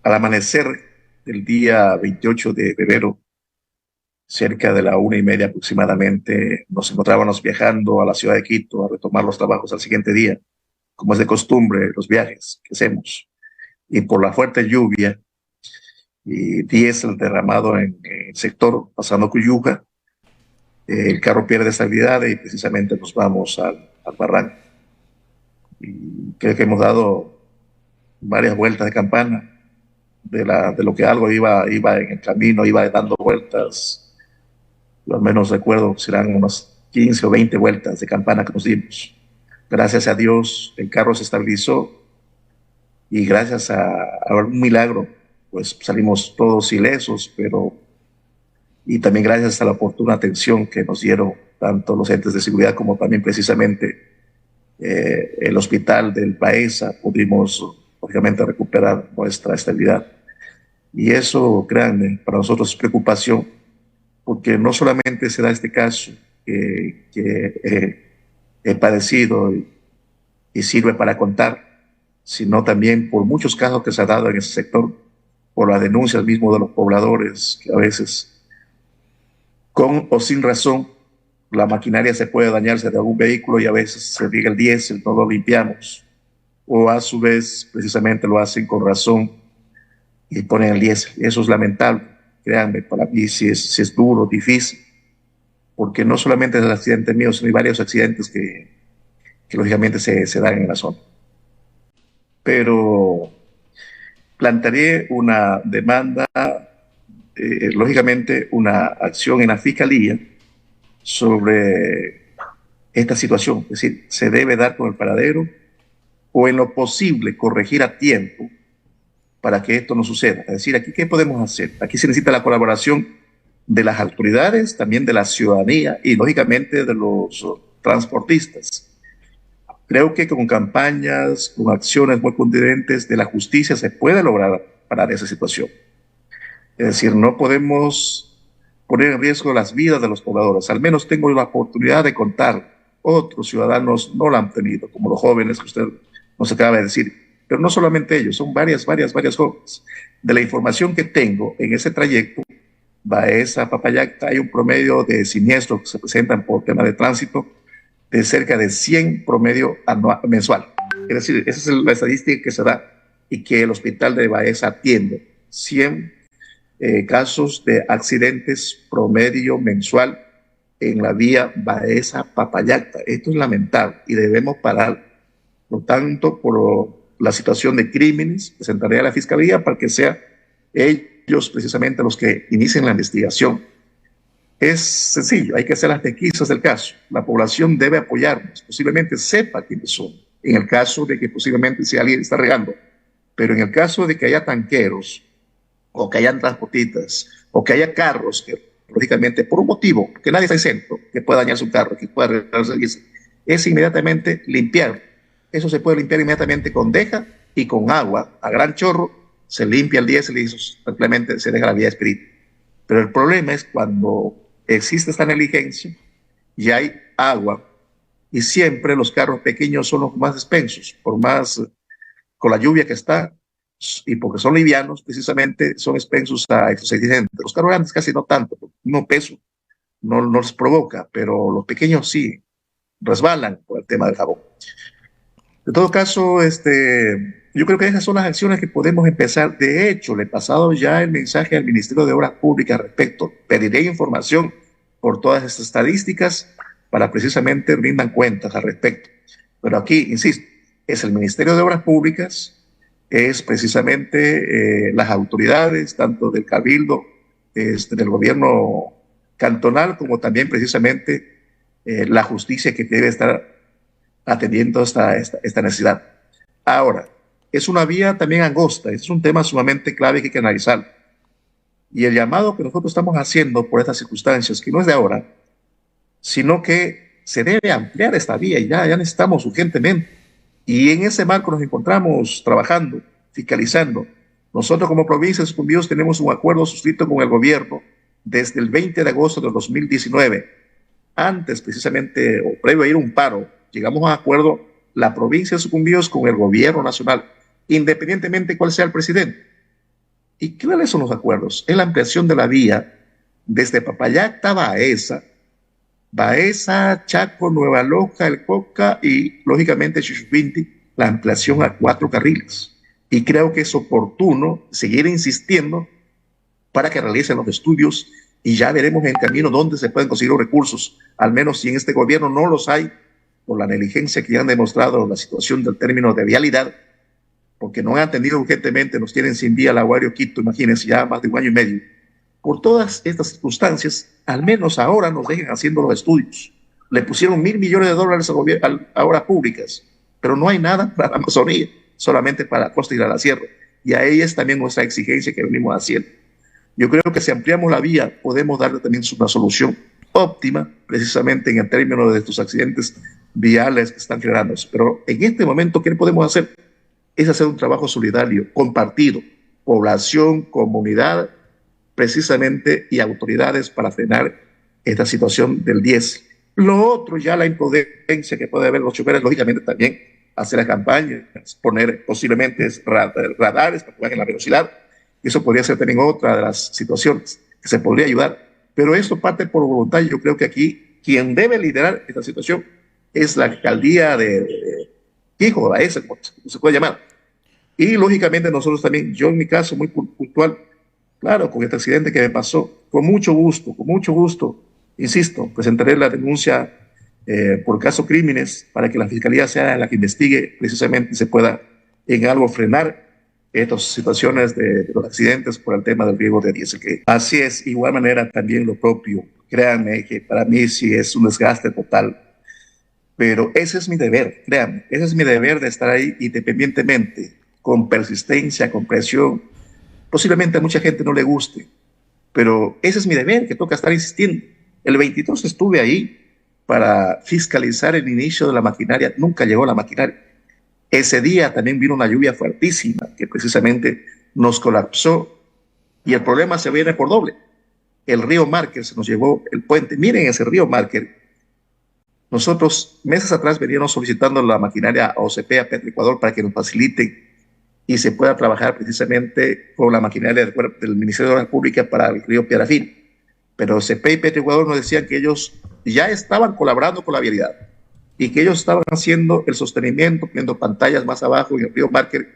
Al amanecer del día 28 de febrero, cerca de la 1:30 aproximadamente, nos encontrábamos viajando a la ciudad de Quito a retomar los trabajos al siguiente día, como es de costumbre, los viajes que hacemos. Y por la fuerte lluvia y diésel derramado en el sector, pasando Cuyuca, el carro pierde estabilidad y precisamente nos vamos al barranco. Y creo que hemos dado varias vueltas de campana de lo que algo iba en el camino, iba dando vueltas. Yo al menos recuerdo que serán unas 15 o 20 vueltas de campana que nos dimos. Gracias a Dios, el carro se estabilizó y gracias a un milagro, pues salimos todos ilesos, pero y también gracias a la oportuna atención que nos dieron tanto los entes de seguridad como también precisamente el hospital del Baeza, pudimos lógicamente recuperar nuestra estabilidad. Y eso, créanme, para nosotros es preocupación, porque no solamente se da este caso que he padecido y sirve para contar, sino también por muchos casos que se ha dado en ese sector, por las denuncias mismo de los pobladores, que a veces, con o sin razón, la maquinaria se puede dañarse de algún vehículo y a veces se diga el diésel, no lo limpiamos, o a su vez, precisamente lo hacen con razón y ponen el diésel. Eso es lamentable, créanme, para mí sí es duro, difícil, porque no solamente es el accidente mío, sino hay varios accidentes que lógicamente se dan en la zona. Pero plantearé una demanda, lógicamente una acción en la fiscalía sobre esta situación. Es decir, se debe dar con el paradero o en lo posible corregir a tiempo para que esto no suceda. Es decir, aquí, ¿qué podemos hacer? Aquí se necesita la colaboración de las autoridades, también de la ciudadanía y lógicamente de los transportistas. Creo que con campañas, con acciones muy contundentes de la justicia se puede lograr parar esa situación. Es decir, no podemos poner en riesgo las vidas de los pobladores. Al menos tengo la oportunidad de contar. Otros ciudadanos no la han tenido, como los jóvenes que usted nos acaba de decir. Pero no solamente ellos, son varias jóvenes. De la información que tengo en ese trayecto, Baeza, Papayacta, hay un promedio de siniestros que se presentan por tema de tránsito de cerca de 100 promedio mensual. Es decir, esa es la estadística que se da y que el hospital de Baeza atiende. 100 casos de accidentes promedio mensual en la vía Baeza-Papayacta. Esto es lamentable y debemos parar. Por lo tanto, por la situación de crímenes, presentaré a la Fiscalía para que sean ellos precisamente los que inicien la investigación. Es sencillo, hay que hacer las pesquisas del caso. La población debe apoyarnos, posiblemente sepa quiénes son, en el caso de que posiblemente si alguien está regando, pero en el caso de que haya tanqueros, o que hayan transportistas, o que haya carros que, lógicamente, por un motivo, que nadie está exento, que pueda dañar su carro, que pueda arreglarse, es inmediatamente limpiar. Eso se puede limpiar inmediatamente con deja y con agua. A gran chorro se limpia el diésel y simplemente se deja la vía expedita. Pero el problema es cuando existe esta negligencia y hay agua, y siempre los carros pequeños son los más expensos, por más con la lluvia que está, y porque son livianos, precisamente son expensos a estos accidentes. Los carros grandes casi no tanto, no peso, no les provoca, pero los pequeños sí resbalan por el tema del jabón. En todo caso, yo creo que esas son las acciones que podemos empezar. De hecho, le he pasado ya el mensaje al Ministerio de Obras Públicas al respecto. Pediré información por todas estas estadísticas para precisamente rindan cuentas al respecto. Pero aquí, insisto, es el Ministerio de Obras Públicas, es precisamente las autoridades, tanto del Cabildo, del gobierno cantonal, como también precisamente la justicia que debe estar atendiendo esta necesidad. Ahora, es una vía también angosta, es un tema sumamente clave que hay que analizar. Y el llamado que nosotros estamos haciendo por estas circunstancias, que no es de ahora, sino que se debe ampliar esta vía y ya necesitamos urgentemente. Y en ese marco nos encontramos trabajando, fiscalizando. Nosotros como provincia de Sucumbíos tenemos un acuerdo suscrito con el gobierno desde el 20 de agosto de 2019. Antes, precisamente, o previo a ir a un paro, llegamos a un acuerdo la provincia de Sucumbíos con el gobierno nacional, independientemente de cuál sea el presidente. ¿Y cuáles son los acuerdos? Es la ampliación de la vía desde Papayacta a Baeza, Chaco, Nueva Loja, El Coca y, lógicamente, Chuchupinti, la ampliación a 4 carriles. Y creo que es oportuno seguir insistiendo para que realicen los estudios y ya veremos en el camino dónde se pueden conseguir los recursos, al menos si en este gobierno no los hay, por la negligencia que ya han demostrado la situación del término de vialidad, porque no han atendido urgentemente, nos tienen sin vía la Aguario Quito, imagínense, ya más de 1 año y medio. Por todas estas circunstancias, al menos ahora nos dejen haciendo los estudios. Le pusieron $1.000 millones a obras públicas, pero no hay nada para la Amazonía, solamente para la costa y la sierra. Y a ella es también nuestra exigencia que venimos haciendo. Yo creo que si ampliamos la vía, podemos darle también una solución óptima, precisamente en el término de estos accidentes viales que están generándose. Pero en este momento, ¿qué podemos hacer? Es hacer un trabajo solidario, compartido, población, comunidad, precisamente, y autoridades para frenar esta situación del 10. Lo otro, ya la imprudencia que puede haber los choferes, lógicamente también hacer la campaña, poner posiblemente radares para que bajen la velocidad. Eso podría ser también otra de las situaciones que se podría ayudar. Pero esto parte por voluntad. Yo creo que aquí quien debe liderar esta situación es la alcaldía de Quijo, a ese se puede llamar. Y lógicamente nosotros también, yo en mi caso muy puntual, claro, con este accidente que me pasó, con mucho gusto, insisto, presentaré la denuncia por caso crímenes para que la fiscalía sea la que investigue precisamente y se pueda en algo frenar estas situaciones de los accidentes por el tema del riesgo de diésel. Así es, igual manera también lo propio. Créanme que para mí sí es un desgaste total, pero ese es mi deber, créanme, ese es mi deber de estar ahí independientemente, con persistencia, con presión. Posiblemente a mucha gente no le guste, pero ese es mi deber, que toca estar insistiendo. El 22 estuve ahí para fiscalizar el inicio de la maquinaria, nunca llegó la maquinaria. Ese día también vino una lluvia fuertísima que precisamente nos colapsó y el problema se viene por doble. El río Márquez se nos llevó el puente. Miren ese río Márquez. Nosotros meses atrás veníamos solicitando la maquinaria a OCP, a Petroecuador, para que nos faciliten y se pueda trabajar precisamente con la maquinaria del Ministerio de Obras Públicas para el río Piarafín. Pero OCP y Petroecuador nos decían que ellos ya estaban colaborando con la vialidad y que ellos estaban haciendo el sostenimiento, poniendo pantallas más abajo en el río Márquez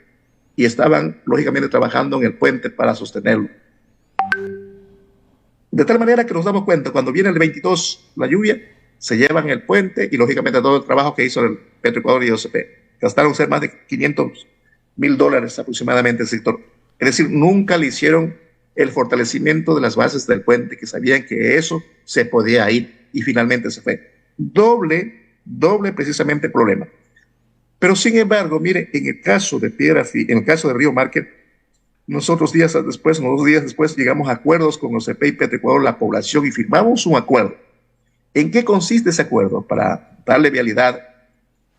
y estaban, lógicamente, trabajando en el puente para sostenerlo. De tal manera que nos damos cuenta, cuando viene el 22, la lluvia, se llevan el puente y, lógicamente, todo el trabajo que hizo el Petroecuador y OCP. Gastaron ser más de $500,000 aproximadamente el sector. Es decir, nunca le hicieron el fortalecimiento de las bases del puente, que sabían que eso se podía ir y finalmente se fue. Doble precisamente problema. Pero sin embargo, mire, en el caso de en el caso de Río Márquez, nosotros días después llegamos a acuerdos con los CP y Petroecuador, la población, y firmamos un acuerdo. ¿En qué consiste ese acuerdo? Para darle vialidad,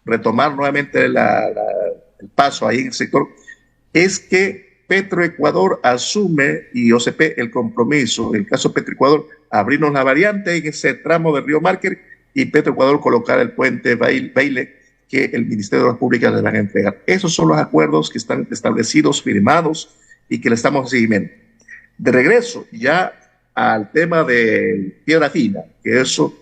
retomar nuevamente el paso ahí en el sector, es que Petroecuador asume y OCP el compromiso, en el caso de Petroecuador, abrirnos la variante en ese tramo del río Márquez y Petroecuador colocar el puente Baile que el Ministerio de Obras Públicas le van a entregar. Esos son los acuerdos que están establecidos, firmados y que le estamos siguiendo. De regreso ya al tema de Piedra Fina, que eso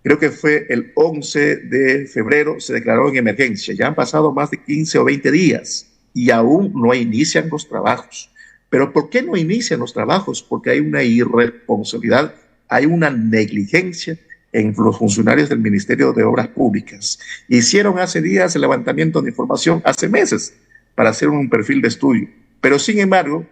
creo que fue el 11 de febrero, se declaró en emergencia. Ya han pasado más de 15 o 20 días y aún no inician los trabajos. ¿Pero por qué no inician los trabajos? Porque hay una irresponsabilidad, hay una negligencia en los funcionarios del Ministerio de Obras Públicas. Hicieron hace días el levantamiento de información, hace meses, para hacer un perfil de estudio. Pero sin embargo,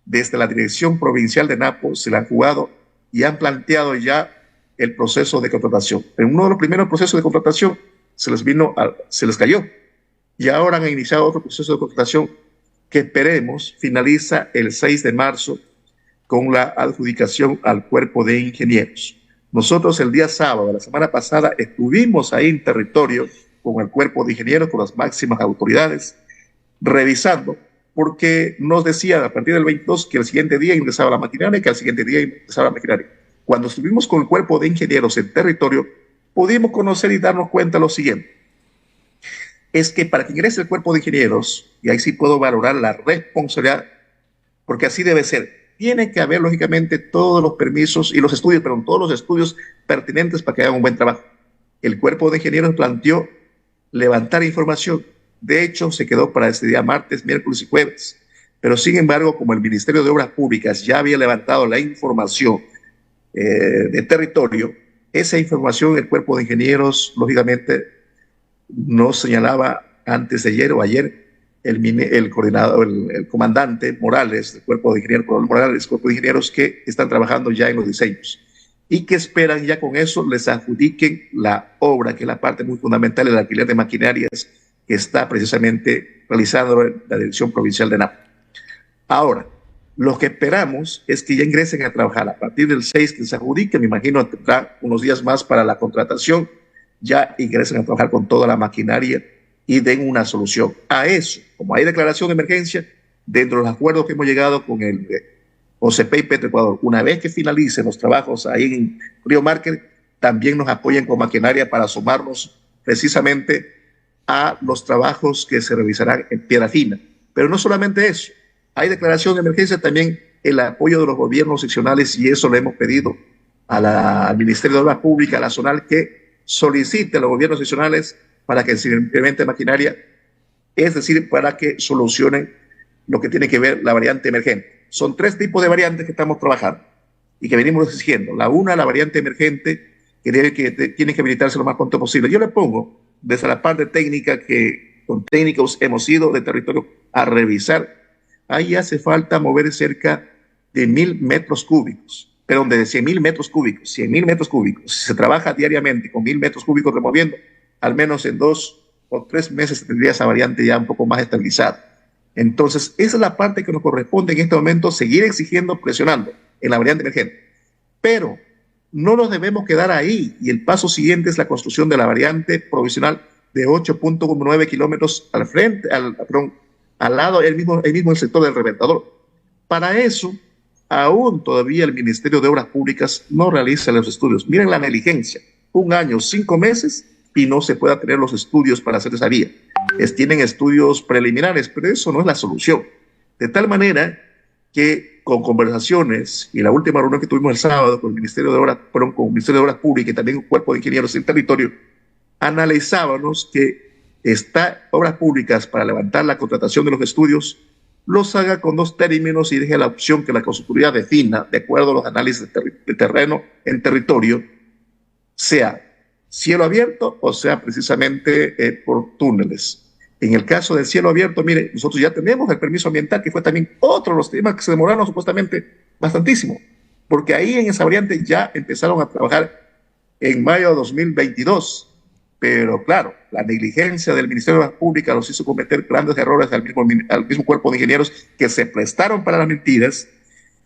desde la Dirección Provincial de Napo se la han jugado y han planteado ya el proceso de contratación. En uno de los primeros procesos de contratación se les cayó y ahora han iniciado otro proceso de contratación que esperemos finaliza el 6 de marzo con la adjudicación al cuerpo de ingenieros. Nosotros el día sábado, la semana pasada, estuvimos ahí en territorio con el cuerpo de ingenieros, con las máximas autoridades, revisando, porque nos decían a partir del 22 que el siguiente día ingresaba la maquinaria y que al siguiente día ingresaba la maquinaria. Cuando estuvimos con el cuerpo de ingenieros en territorio, pudimos conocer y darnos cuenta lo siguiente. Es que para que ingrese el cuerpo de ingenieros, y ahí sí puedo valorar la responsabilidad, porque así debe ser. Tiene que haber, lógicamente, todos los permisos y los estudios, perdón, todos los estudios pertinentes para que hagan un buen trabajo. El cuerpo de ingenieros planteó levantar información. De hecho, se quedó para este día martes, miércoles y jueves. Pero, sin embargo, como el Ministerio de Obras Públicas ya había levantado la información de territorio, esa información el cuerpo de ingenieros, lógicamente, no señalaba antes de ayer o ayer el coordinador, el comandante Morales, del cuerpo de ingenieros, Morales, cuerpo de ingenieros que están trabajando ya en los diseños y que esperan ya con eso les adjudiquen la obra, que es la parte muy fundamental del alquiler de maquinarias que está precisamente realizando la Dirección Provincial de Napo. Ahora, lo que esperamos es que ya ingresen a trabajar a partir del 6 que se adjudique, me imagino tendrá unos días más para la contratación, ya ingresen a trabajar con toda la maquinaria y den una solución a eso. Como hay declaración de emergencia, dentro de los acuerdos que hemos llegado con el OCP y Petroecuador, una vez que finalicen los trabajos ahí en Río Márquez, también nos apoyan con maquinaria para sumarnos precisamente a los trabajos que se realizarán en Piedra Fina. Pero no solamente eso, hay declaración de emergencia, también el apoyo de los gobiernos seccionales, y eso le hemos pedido al Ministerio de Obras Públicas, a la zonal, que solicite a los gobiernos seccionales para que se implemente maquinaria, es decir, para que solucionen lo que tiene que ver la variante emergente. Son 3 tipos de variantes que estamos trabajando y que venimos exigiendo. La una, la variante emergente, que tiene que habilitarse lo más pronto posible. Yo le pongo desde la parte técnica, que con técnicos hemos ido de territorio a revisar. Ahí hace falta mover cerca de 1.000 metros cúbicos, perdón, de 100.000 metros cúbicos, 100.000 metros cúbicos. Si se trabaja diariamente con 1.000 metros cúbicos removiendo, al menos en 2 o 3 meses tendría esa variante ya un poco más estabilizada. Entonces, esa es la parte que nos corresponde en este momento, seguir exigiendo, presionando en la variante emergente. Pero no nos debemos quedar ahí, y el paso siguiente es la construcción de la variante provisional de 8.9 kilómetros al frente, al lado, el mismo el sector del reventador. Para eso, aún todavía el Ministerio de Obras Públicas no realiza los estudios. Miren la negligencia, 1 año, 5 meses, y no se pueda tener los estudios para hacer esa vía. Tienen estudios preliminares, pero eso no es la solución. De tal manera que con conversaciones, y la última reunión que tuvimos el sábado con el Ministerio de Obras, con el Ministerio de Obras Públicas y también un cuerpo de ingenieros del territorio, analizábamos que Obras Públicas, para levantar la contratación de los estudios, los haga con 2 términos y deje la opción que la consultoría defina, de acuerdo a los análisis de terreno en territorio, sea cielo abierto o sea precisamente por túneles. En el caso del cielo abierto, mire, nosotros ya tenemos el permiso ambiental, que fue también otro de los temas que se demoraron supuestamente bastantísimo, porque ahí en esa variante ya empezaron a trabajar en mayo de 2022, pero claro, la negligencia del Ministerio de Obras Públicas los hizo cometer grandes errores al mismo cuerpo de ingenieros, que se prestaron para las mentiras,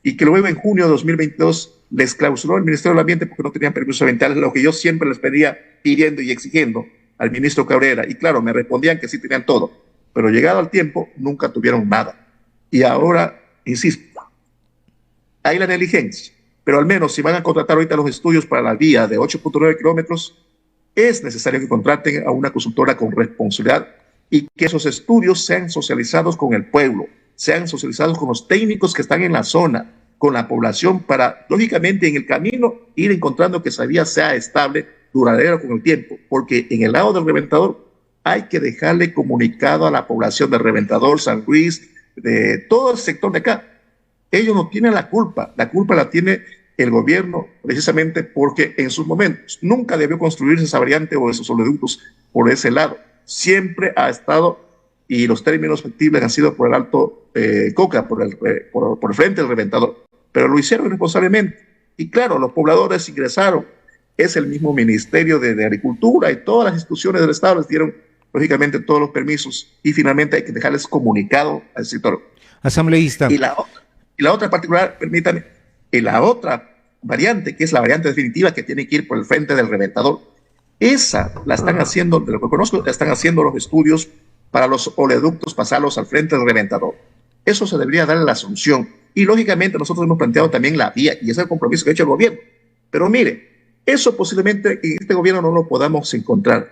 y que luego en junio de 2022 les clausuró el Ministerio del Ambiente porque no tenían permiso ambiental, lo que yo siempre les pedía, pidiendo y exigiendo al ministro Cabrera. Y claro, me respondían que sí tenían todo, pero llegado al tiempo nunca tuvieron nada. Y ahora, insisto, hay la negligencia, pero al menos si van a contratar ahorita los estudios para la vía de 8.9 kilómetros, es necesario que contraten a una consultora con responsabilidad y que esos estudios sean socializados con el pueblo, sean socializados con los técnicos que están en la zona, con la población, para, lógicamente, en el camino ir encontrando que esa vía sea estable, duradera con el tiempo, porque en el lado del reventador hay que dejarle comunicado a la población del reventador, San Luis, de todo el sector de acá. Ellos no tienen la culpa la tiene el gobierno, precisamente porque en sus momentos nunca debió construirse esa variante o esos oleoductos por ese lado. Siempre ha estado, y los términos factibles han sido por el Alto Coca, por el frente del reventador, pero lo hicieron irresponsablemente. Y claro, los pobladores ingresaron, es el mismo Ministerio de Agricultura y todas las instituciones del Estado les dieron, lógicamente, todos los permisos, y finalmente hay que dejarles comunicado al sector. Asambleísta. Y la otra particular, permítame, y la otra variante, que es la variante definitiva, que tiene que ir por el frente del reventador, esa la están haciendo, de lo que conozco, la están haciendo los estudios para los oleoductos, pasarlos al frente del reventador. Eso se debería dar la solución. Y lógicamente nosotros hemos planteado también la vía, y ese es el compromiso que ha hecho el gobierno. Pero mire, eso posiblemente en este gobierno no lo podamos encontrar,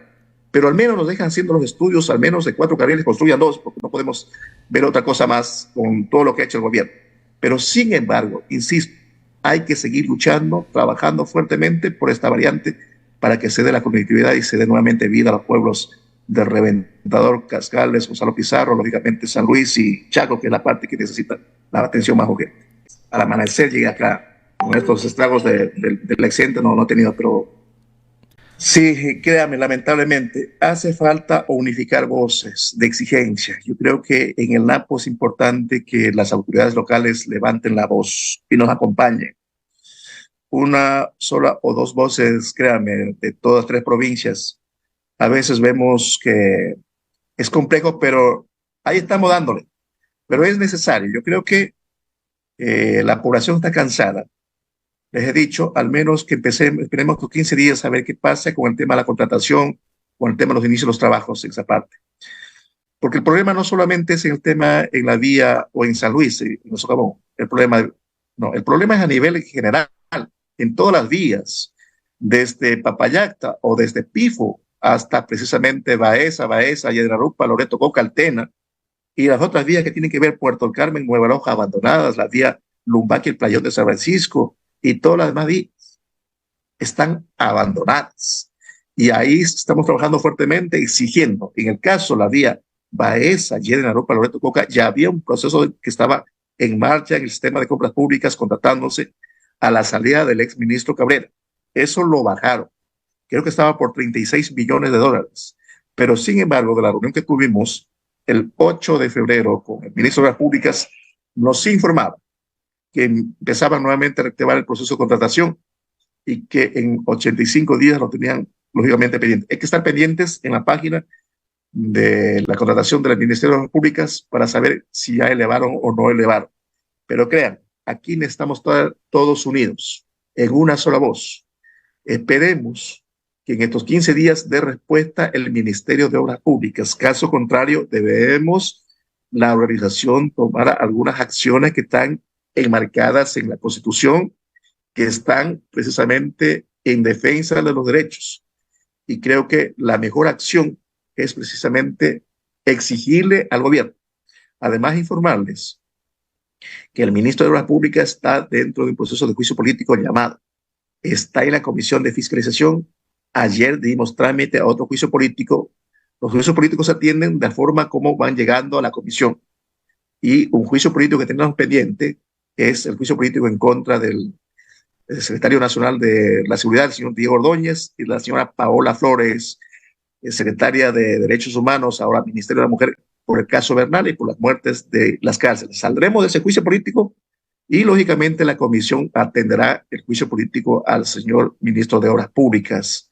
pero al menos nos dejan haciendo los estudios, al menos de 4 carriles, construyan 2, porque no podemos ver otra cosa más con todo lo que ha hecho el gobierno. Pero sin embargo, insisto, hay que seguir luchando, trabajando fuertemente por esta variante para que se dé la conectividad y se dé nuevamente vida a los pueblos de Reventador, Cascales, Gonzalo Pizarro, lógicamente San Luis y Chaco, que es la parte que necesita la atención más urgente. Al amanecer llegué acá con estos estragos del accidente, no he tenido, pero sí, créame, lamentablemente hace falta unificar voces de exigencia. Yo creo que en el NAPO es importante que las autoridades locales levanten la voz y nos acompañen. Una sola o dos voces, créame, de todas tres provincias. A veces vemos que es complejo, pero ahí estamos dándole. Pero es necesario. Yo creo que la población está cansada. Les he dicho, al menos que esperemos por 15 días a ver qué pasa con el tema de la contratación, con el tema de los inicios de los trabajos en esa parte. Porque el problema no solamente es en el tema en la vía o en San Luis, en Socavón. El problema es a nivel general, en todas las vías, desde Papayacta o desde Pifo hasta precisamente Baeza, Yedrarupa, Loreto, Coca, Altena, y las otras vías que tienen que ver Puerto del Carmen, Nueva Loja abandonadas, la vía Lumbaque, el Playón de San Francisco y todas las demás vías están abandonadas. Y ahí estamos trabajando fuertemente exigiendo, en el caso la vía Baeza, Yedrarupa, Loreto, Coca, ya había un proceso que estaba en marcha en el sistema de compras públicas contratándose a la salida del ex ministro Cabrera. Eso lo bajaron. Creo que estaba por 36 millones de dólares. Pero sin embargo, de la reunión que tuvimos el 8 de febrero con el ministro de las Públicas, nos informaba que empezaban nuevamente a reactivar el proceso de contratación y que en 85 días lo tenían lógicamente pendiente. Hay que estar pendientes en la página de la contratación del Ministerio de las Públicas para saber si ya elevaron o no elevaron. Pero crean, aquí estamos todos unidos en una sola voz. Esperemos que en estos 15 días dé respuesta el Ministerio de Obras Públicas. Caso contrario, debemos la organización tomar algunas acciones que están enmarcadas en la Constitución, que están precisamente en defensa de los derechos. Y creo que la mejor acción es precisamente exigirle al gobierno. Además, informarles que el ministro de Obras Públicas está dentro de un proceso de juicio político llamado. Está en la Comisión de Fiscalización. Ayer dimos trámite a otro juicio político. Los juicios políticos se atienden de la forma como van llegando a la comisión. Y un juicio político que tenemos pendiente es el juicio político en contra del secretario nacional de la Seguridad, el señor Diego Ordóñez, y la señora Paola Flores, secretaria de Derechos Humanos, ahora Ministerio de la Mujer, por el caso Bernal y por las muertes de las cárceles. Saldremos de ese juicio político y, lógicamente, la comisión atenderá el juicio político al señor ministro de Obras Públicas.